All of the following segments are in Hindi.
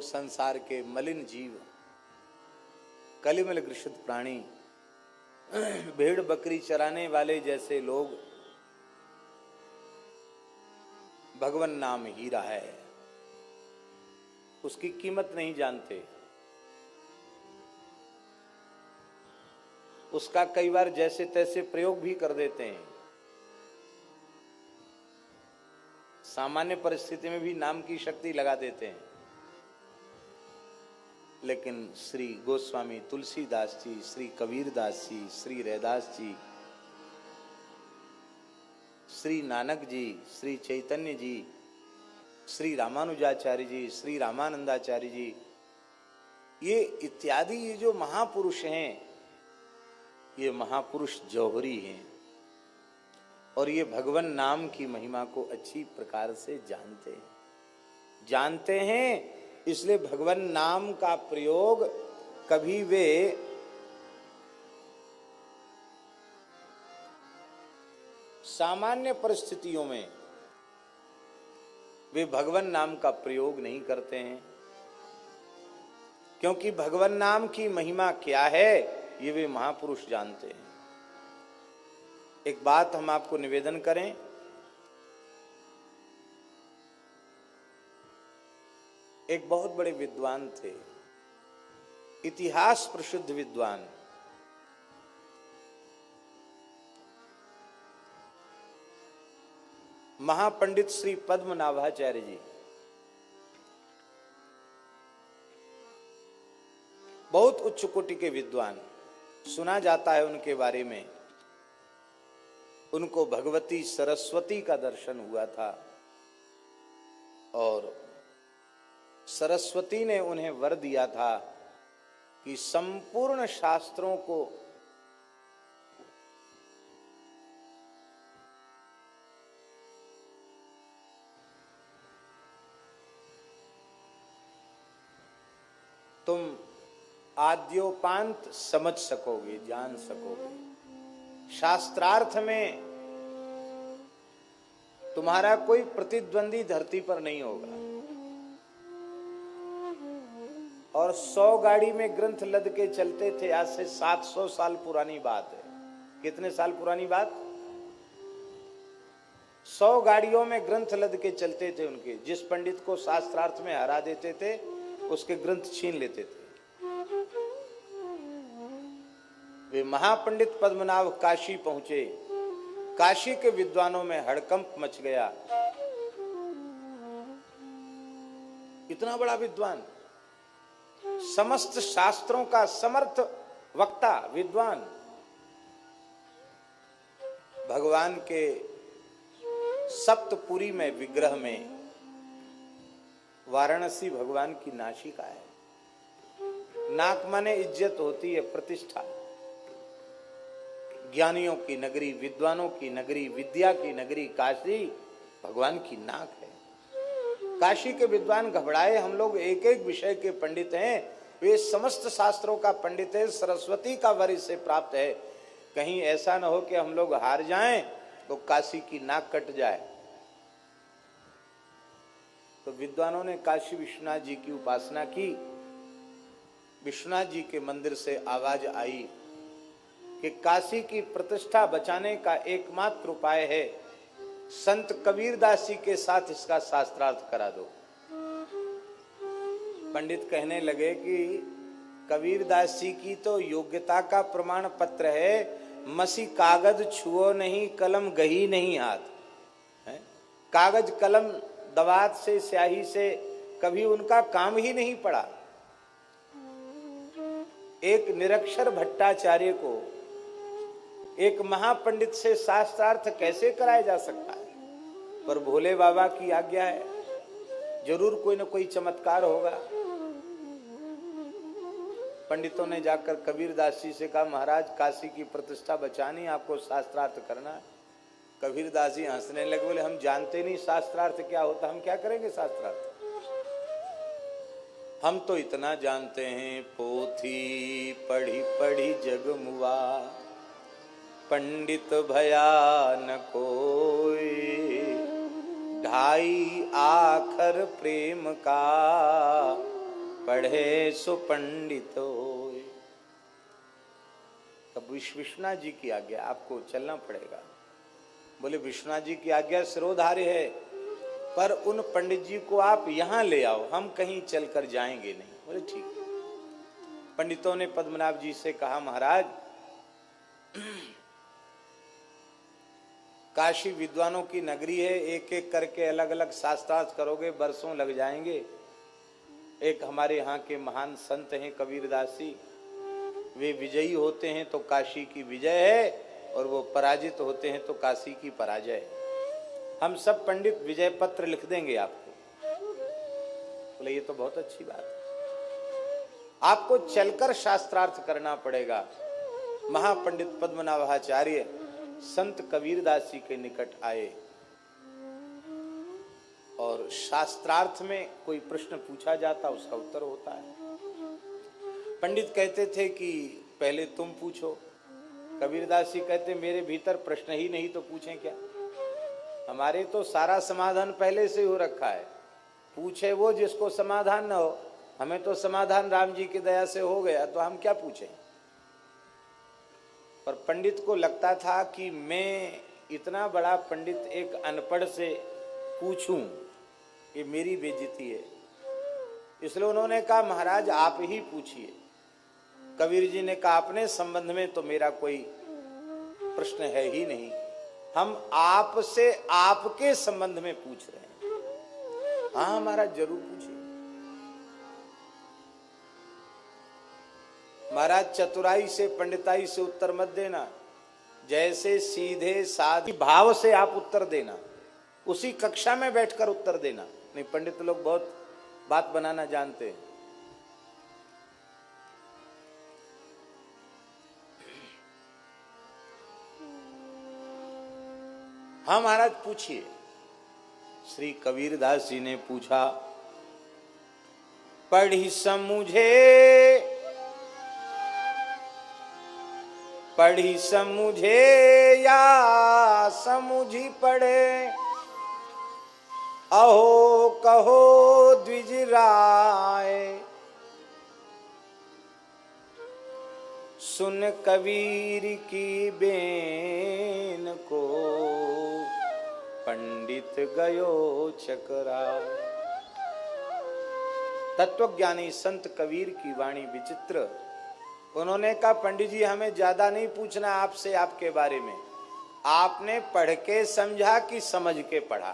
लोग, संसार के मलिन जीव, कलिमल ग्रसित प्राणी, भेड़ बकरी चराने वाले जैसे लोग भगवान नाम हीरा है, उसकी कीमत नहीं जानते। उसका कई बार जैसे तैसे प्रयोग भी कर देते हैं। सामान्य परिस्थिति में भी नाम की शक्ति लगा देते हैं। लेकिन श्री गोस्वामी तुलसीदास जी, श्री कबीरदास जी, श्री रैदास जी, श्री नानक जी, श्री चैतन्य जी, श्री रामानुजाचार्य जी, श्री रामानंदाचार्य जी, ये इत्यादि ये जो महापुरुष हैं, ये महापुरुष जौहरी हैं और ये भगवान नाम की महिमा को अच्छी प्रकार से जानते हैं। इसलिए भगवान नाम का प्रयोग कभी वे सामान्य परिस्थितियों में वे भगवान नाम का प्रयोग नहीं करते हैं, क्योंकि भगवान नाम की महिमा क्या है ये वे महापुरुष जानते हैं। एक बात हम आपको निवेदन करें, एक बहुत बड़े विद्वान थे, इतिहास प्रसिद्ध विद्वान, महापंडित श्री पद्मनाभाचार्य जी। बहुत उच्च कोटि के विद्वान। सुना जाता है उनके बारे में, उनको भगवती सरस्वती का दर्शन हुआ था और सरस्वती ने उन्हें वर दिया था कि संपूर्ण शास्त्रों को तुम आद्योपांत समझ सकोगे, जान सकोगे। शास्त्रार्थ में तुम्हारा कोई प्रतिद्वंदी धरती पर नहीं होगा। और 100 गाड़ी में ग्रंथ लद के चलते थे। आज से 700 साल पुरानी बात है। कितने साल पुरानी बात? 100 गाड़ियों में ग्रंथ लद के चलते थे उनके। जिस पंडित को शास्त्रार्थ में हरा देते थे उसके ग्रंथ छीन लेते थे। वे महापंडित पद्मनाभ काशी पहुंचे। काशी के विद्वानों में हड़कंप मच गया। इतना बड़ा विद्वान, समस्त शास्त्रों का समर्थ वक्ता, विद्वान, भगवान के सप्तपुरी में विग्रह में वाराणसी भगवान की नासिका है। नाक माने इज्जत होती है, प्रतिष्ठा। ज्ञानियों की नगरी, विद्वानों की नगरी, विद्या की नगरी काशी भगवान की नाक है। काशी के विद्वान घबराए, हम लोग एक एक विषय के पंडित हैं, वे समस्त शास्त्रों का पंडित है, सरस्वती का वर इससे प्राप्त है। कहीं ऐसा न हो कि हम लोग हार जाएं तो काशी की नाक कट जाए। तो विद्वानों ने काशी विश्वनाथ जी की उपासना की। विश्वनाथ जी के मंदिर से आवाज आई कि काशी की प्रतिष्ठा बचाने का एकमात्र उपाय है संत कबीरदास जी के साथ इसका शास्त्रार्थ करा दो। पंडित कहने लगे कि कबीरदास जी की तो योग्यता का प्रमाण पत्र है, मसी कागज छुओ नहीं, कलम गही नहीं हाथ है। कागज कलम दवात से, स्याही से कभी उनका काम ही नहीं पड़ा। एक निरक्षर भट्टाचार्य को एक महापंडित से शास्त्रार्थ कैसे कराया जा सकता है? पर भोले बाबा की आज्ञा है, जरूर कोई न कोई चमत्कार होगा। पंडितों ने जाकर कबीरदास जी से कहा, महाराज काशी की प्रतिष्ठा बचानी, आपको शास्त्रार्थ करना है। कबीरदास जी हंसने लगे, बोले हम जानते नहीं शास्त्रार्थ क्या होता, हम क्या करेंगे शास्त्रार्थ। हम तो इतना जानते हैं, पोथी पढ़ी पढ़ी जग मुआ, पंडित भया न कोई, ढाई आखर प्रेम का, पढ़े सो पंडित होए। तब विश्वनाथ जी की आज्ञा, आपको चलना पड़ेगा। बोले विश्वनाथ जी की आज्ञा सिरोधार्य है, पर उन पंडित जी को आप यहां ले आओ, हम कहीं चलकर जाएंगे नहीं। बोले ठीक है। पंडितों ने पद्मनाभ जी से कहा, महाराज काशी विद्वानों की नगरी है, एक एक करके अलग अलग शास्त्रार्थ करोगे, बरसों लग जाएंगे। एक हमारे यहाँ के महान संत हैं कबीरदास जी, वे विजयी होते हैं तो काशी की विजय है, और वो पराजित होते हैं तो काशी की पराजय है। हम सब पंडित विजय पत्र लिख देंगे आपको। बोले ये तो बहुत अच्छी बात है, आपको चलकर शास्त्रार्थ करना पड़ेगा। महापंडित पद्मनाभाचार्य संत कबीरदास जी के निकट आए, और शास्त्रार्थ में कोई प्रश्न पूछा जाता, उसका उत्तर होता है। पंडित कहते थे कि पहले तुम पूछो। कबीरदास जी कहते मेरे भीतर प्रश्न ही नहीं तो पूछें क्या, हमारे तो सारा समाधान पहले से हो रखा है। पूछे वो जिसको समाधान न हो, हमें तो समाधान राम जी की दया से हो गया, तो हम क्या पूछें। पर पंडित को लगता था कि मैं इतना बड़ा पंडित एक अनपढ़ से पूछूं, ये मेरी बेइज्जती है। इसलिए उन्होंने कहा महाराज आप ही पूछिए। कबीर जी ने कहा अपने संबंध में तो मेरा कोई प्रश्न है ही नहीं, हम आपसे आपके संबंध में पूछ रहे हैं। हाँ महाराज जरूर पूछिए। महाराज चतुराई से पंडिताई से उत्तर मत देना, जैसे सीधे साधी भाव से आप उत्तर देना, उसी कक्षा में बैठकर उत्तर देना। नहीं, पंडित लोग बहुत बात बनाना जानते हैं। हाँ महाराज पूछिए। श्री कबीरदास जी ने पूछा, पढ़ी समझे पढ़ी समझे या समझी पढ़े, अहो कहो द्विज राय, सुन कबीर की बेन को, पंडित गयो चकराय। तत्वज्ञानी संत कबीर की वाणी विचित्र। उन्होंने कहा पंडित जी हमें ज्यादा नहीं पूछना आपसे आपके बारे में, आपने पढ़ के समझा कि समझ के पढ़ा।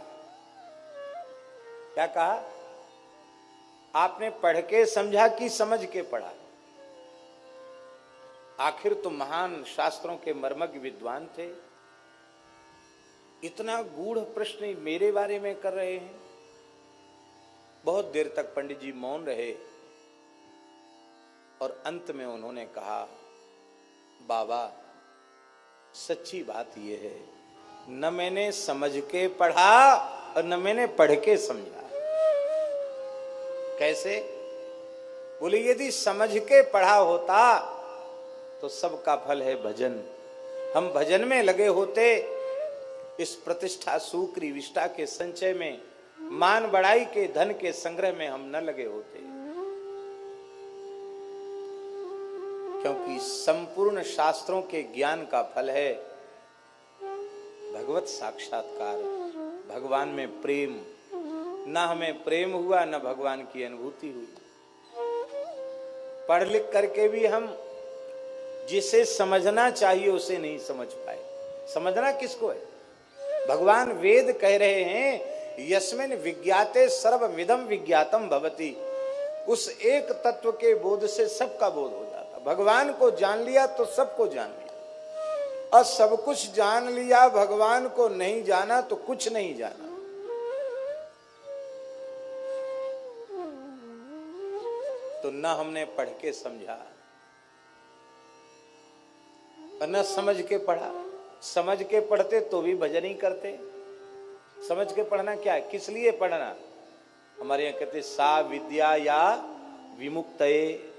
क्या कहा? आपने पढ़ के समझा कि समझ के पढ़ा। आखिर तो महान शास्त्रों के मर्मज्ञ विद्वान थे, इतना गूढ़ प्रश्न मेरे बारे में कर रहे हैं। बहुत देर तक पंडित जी मौन रहे, और अंत में उन्होंने कहा, बाबा सच्ची बात यह है, न मैंने समझ के पढ़ा और न मैंने पढ़ के समझा। कैसे? बोले यदि समझ के पढ़ा होता तो सबका फल है भजन, हम भजन में लगे होते, इस प्रतिष्ठा सुक्री विष्टा के संचय में, मान बढ़ाई के धन के संग्रह में हम न लगे होते। क्योंकि संपूर्ण शास्त्रों के ज्ञान का फल है भगवत साक्षात्कार, भगवान में प्रेम। न हमें प्रेम हुआ, न भगवान की अनुभूति हुई। पढ़ लिख करके भी हम जिसे समझना चाहिए उसे नहीं समझ पाए। समझना किसको है? भगवान वेद कह रहे हैं, यस्मिन् विज्ञाते सर्वमिदं विज्ञातम भवति। उस एक तत्व के बोध से सबका बोध हो जाता। भगवान को जान लिया तो सबको जान लिया, और सब कुछ जान लिया, भगवान को नहीं जाना तो कुछ नहीं जाना। तो न हमने पढ़ के समझा और न समझ के पढ़ा। समझ के पढ़ते तो भी भजन ही करते। समझ के पढ़ना क्या है, किस लिए पढ़ना? हमारे यहाँ कहते सा विद्या या विमुक्तये,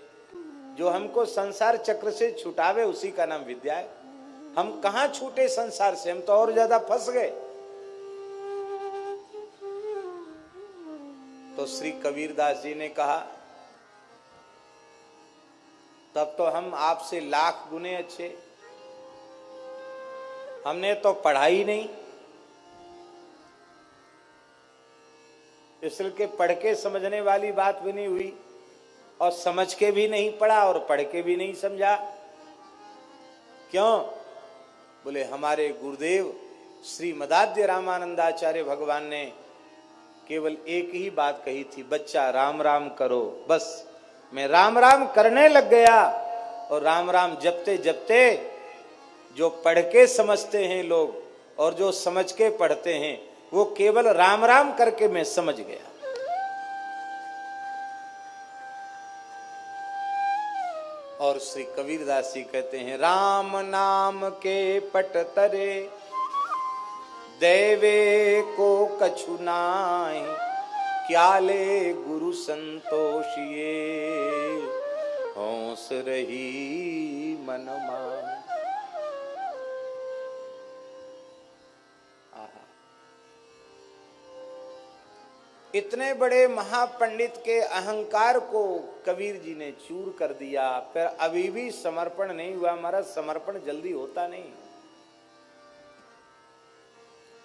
जो हमको संसार चक्र से छुटावे उसी का नाम विद्या है। हम कहां छूटे संसार से, हम तो और ज्यादा फंस गए। तो श्री कबीरदास जी ने कहा तब तो हम आपसे लाख गुने अच्छे। हमने तो पढ़ाई नहीं, इसलिए पढ़ के समझने वाली बात भी नहीं हुई, और समझ के भी नहीं पढ़ा और पढ़ के भी नहीं समझा। क्यों? बोले हमारे गुरुदेव श्री मदाद्य रामानंदाचार्य भगवान ने केवल एक ही बात कही थी, बच्चा राम राम करो। बस मैं राम राम करने लग गया, और राम राम जपते जपते जो पढ़ के समझते हैं लोग और जो समझ के पढ़ते हैं, वो केवल राम राम करके मैं समझ गया। और श्री कबीरदास जी कहते हैं, राम नाम के पट तरे दैवे को कछु नाहि, क्या ले गुरु संतोषिए होंस रही मन मान। इतने बड़े महापंडित के अहंकार को कबीर जी ने चूर कर दिया। फिर अभी भी समर्पण नहीं हुआ। हमारा समर्पण जल्दी होता नहीं।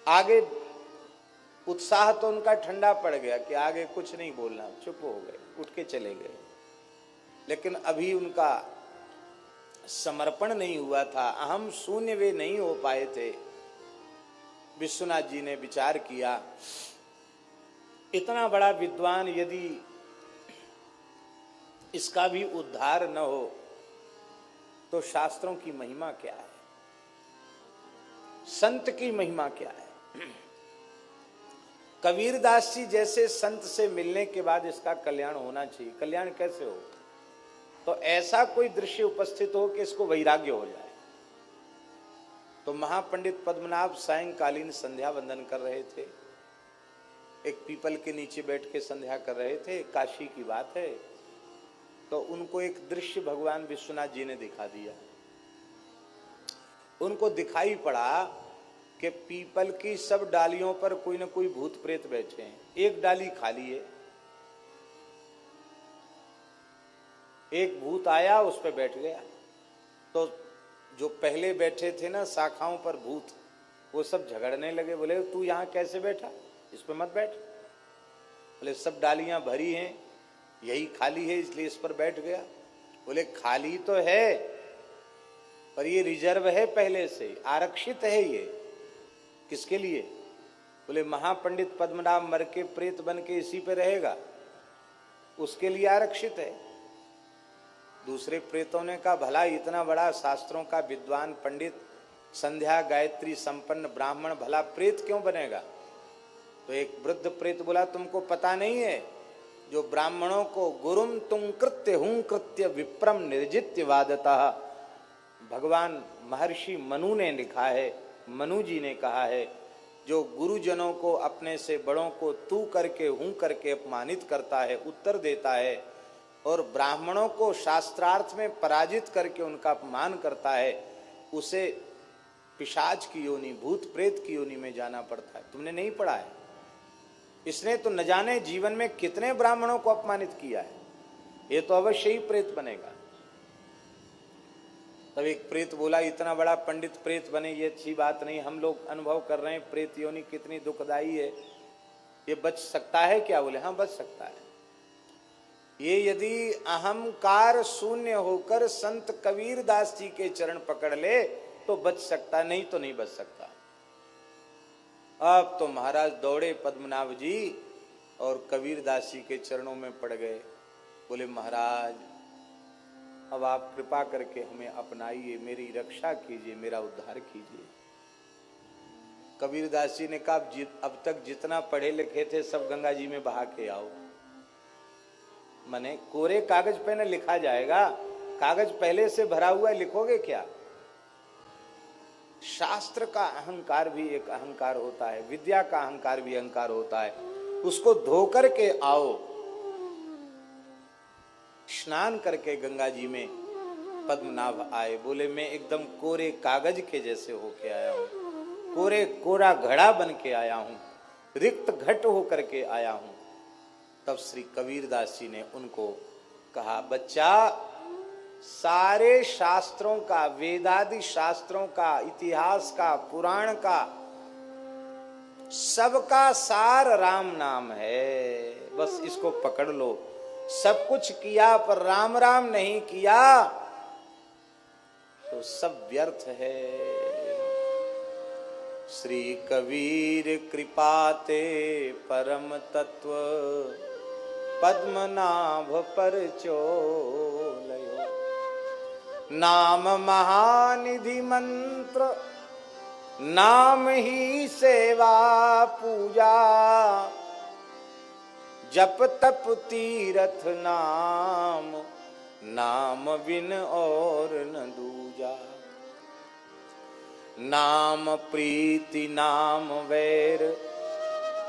आगे उत्साह तो उनका ठंडा पड़ गया कि आगे कुछ नहीं बोलना, चुप हो गए, उठ के चले गए। लेकिन अभी उनका समर्पण नहीं हुआ था, अहम शून्य वे नहीं हो पाए थे। विश्वनाथ जी ने विचार किया, इतना बड़ा विद्वान यदि इसका भी उद्धार न हो तो शास्त्रों की महिमा क्या है, संत की महिमा क्या है। कबीरदास जी जैसे संत से मिलने के बाद इसका कल्याण होना चाहिए। कल्याण कैसे हो? तो ऐसा कोई दृश्य उपस्थित हो कि इसको वैराग्य हो जाए। तो महापंडित पद्मनाभ सायंकालीन संध्या वंदन कर रहे थे, एक पीपल के नीचे बैठ के संध्या कर रहे थे। काशी की बात है। तो उनको एक दृश्य भगवान विश्वनाथ जी ने दिखा दिया। उनको दिखाई पड़ा कि पीपल की सब डालियों पर कोई न कोई भूत प्रेत बैठे हैं। एक डाली खाली है, एक भूत आया उस पर बैठ गया। तो जो पहले बैठे थे ना शाखाओं पर भूत, वो सब झगड़ने लगे। बोले तू यहाँ कैसे बैठा, इस पर मत बैठ। बोले सब डालियां भरी हैं, यही खाली है इसलिए इस पर बैठ गया। बोले खाली तो है पर ये रिजर्व है, पहले से आरक्षित है। ये किसके लिए? बोले महापंडित पद्मनाभ मर के प्रेत बन के इसी पे रहेगा, उसके लिए आरक्षित है। दूसरे प्रेतों ने कहा भला इतना बड़ा शास्त्रों का विद्वान पंडित, संध्या गायत्री संपन्न ब्राह्मण, भला प्रेत क्यों बनेगा? तो एक वृद्ध प्रेत बोला तुमको पता नहीं है, जो ब्राह्मणों को गुरुम तुम कृत्य हूं कृत्य विप्रम निर्जित्य वादतः, भगवान महर्षि मनु ने लिखा है, मनु जी ने कहा है, जो गुरुजनों को अपने से बड़ों को तू करके हूं करके अपमानित करता है, उत्तर देता है, और ब्राह्मणों को शास्त्रार्थ में पराजित करके उनका अपमान करता है, उसे पिशाच की योनि, भूत प्रेत की योनि में जाना पड़ता है। तुमने नहीं पढ़ा है? इसने तो न जाने जीवन में कितने ब्राह्मणों को अपमानित किया है, ये तो अवश्य ही प्रेत बनेगा। तब एक प्रेत बोला इतना बड़ा पंडित प्रेत बने ये अच्छी बात नहीं, हम लोग अनुभव कर रहे हैं प्रेत योनि कितनी दुखदाई है, ये बच सकता है क्या? बोले हाँ बच सकता है। ये यदि अहंकार शून्य होकर संत कबीरदास जी के चरण पकड़ ले तो बच सकता, नहीं तो नहीं बच सकता। अब तो महाराज दौड़े पद्मनाभ जी और कबीरदास जी के चरणों में पड़ गए। बोले महाराज अब आप कृपा करके हमें अपनाइए, मेरी रक्षा कीजिए, मेरा उद्धार कीजिए। कबीरदास जी ने कहा अब तक जितना पढ़े लिखे थे सब गंगा जी में बहा के आओ। मने कोरे कागज पे न लिखा जाएगा, कागज पहले से भरा हुआ है, लिखोगे क्या? शास्त्र का अहंकार भी एक अहंकार होता है, विद्या का अहंकार भी अहंकार होता है, उसको धो करके आओ। स्नान करके गंगा जी में पद्मनाभ आए। बोले मैं एकदम कोरे कागज के जैसे होके आया हूं, कोरा घड़ा बन के आया हूं, रिक्त घट होकर के आया हूं। तब श्री कबीरदास जी ने उनको कहा बच्चा सारे शास्त्रों का, वेदादि शास्त्रों का, इतिहास का, पुराण का, सबका सार राम नाम है। बस इसको पकड़ लो। सब कुछ किया पर राम राम नहीं किया तो सब व्यर्थ है। श्री कबीर कृपाते परम तत्व पद्मनाभ पर चोलयो। नाम महानिधि मंत्र, नाम ही सेवा पूजा, जप तप तीरथ नाम, नाम बिन और न दूजा। नाम प्रीति नाम वैर,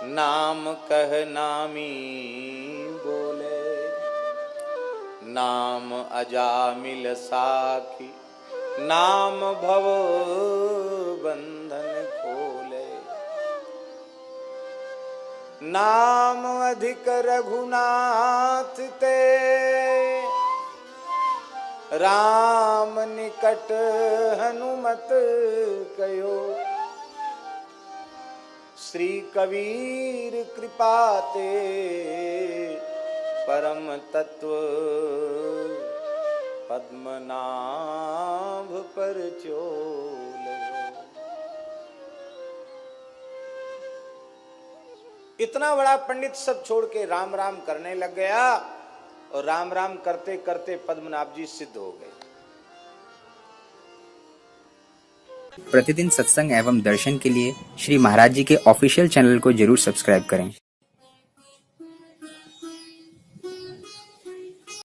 नाम कह नामी बोले। नाम अजामिल साखी, नाम भव बंधन खोले। नाम अधिक रघुनाथ ते, राम निकट हनुमत कयो। श्री कबीर कृपाते परम तत्व पद्मनाभ पर चोलयो। इतना बड़ा पंडित सब छोड़ के राम राम करने लग गया और राम राम करते करते पद्मनाभ जी सिद्ध हो गए। प्रतिदिन सत्संग एवं दर्शन के लिए श्री महाराज जी के ऑफिशियल चैनल को जरूर सब्सक्राइब करें।